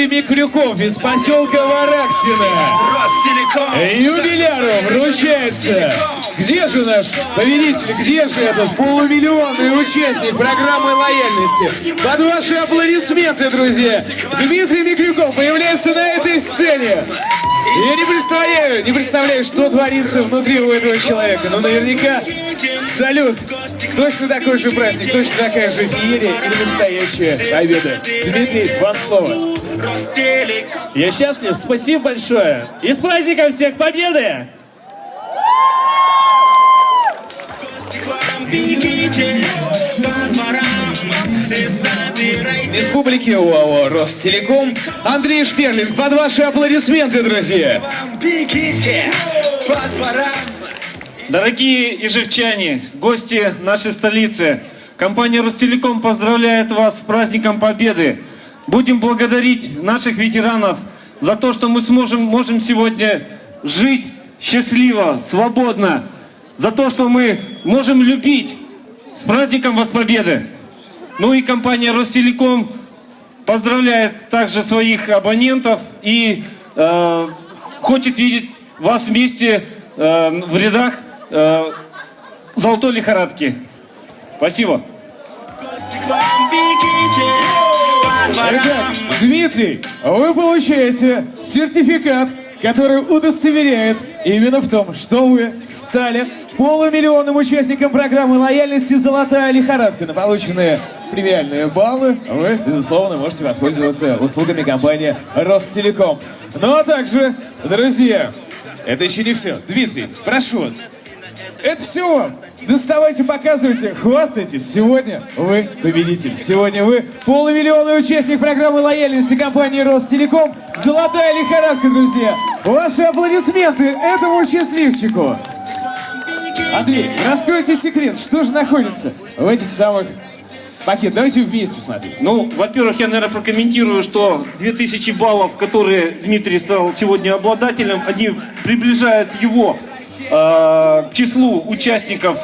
Микрюков из поселка Вараксино юбиляру вручается. Где же наш победитель? Где же этот полумиллионный участник программы лояльности? Под ваши аплодисменты, друзья, Дмитрий Микрюков появляется на этой сцене. Я не представляю, что творится внутри у этого человека. Но наверняка салют. Точно такой же праздник, точно такая же феерия и настоящая победа. Дмитрий, вам слово. Я счастлив, спасибо большое. И с праздником всех победы! Из публики ОАО «Ростелеком» Андрей Шперлинг. Под ваши аплодисменты, друзья. Дорогие ижевчане, гости нашей столицы, компания «Ростелеком» поздравляет вас с праздником Победы. Будем благодарить наших ветеранов за то, что мы можем сегодня жить счастливо, свободно, за то, что мы можем любить. С праздником вас Победы! Ну и компания «Ростелеком» поздравляет также своих абонентов и хочет видеть вас вместе в рядах золотой лихорадки. Спасибо. Итак, Дмитрий, вы получаете сертификат, который удостоверяет именно в том, что вы стали полумиллионным участником программы лояльности «Золотая лихорадка». На полученные премиальные баллы вы, безусловно, можете воспользоваться услугами компании «Ростелеком». Ну а также, друзья, это еще не все. Дмитрий, прошу вас, это все вам. Доставайте, показывайте, хвастайтесь. Сегодня вы победитель. Сегодня вы полумиллионный участник программы лояльности компании «Ростелеком». «Золотая лихорадка», друзья. Ваши аплодисменты этому счастливчику. Андрей, раскройте секрет, что же находится в этих самых пакетах. Давайте вместе смотреть. Ну, во-первых, я, наверное, прокомментирую, что 2000 баллов, которые Дмитрий стал сегодня обладателем, они приближают его к числу участников,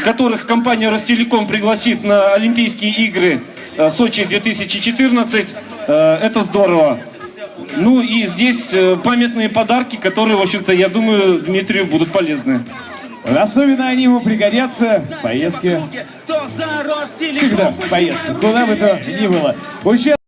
которых компания «Ростелеком» пригласит на Олимпийские игры Сочи 2014. Это здорово. Ну и здесь памятные подарки, которые, в общем-то, я думаю, Дмитрию будут полезны. Особенно они ему пригодятся в поездке. Всегда в поездке, куда бы то ни было.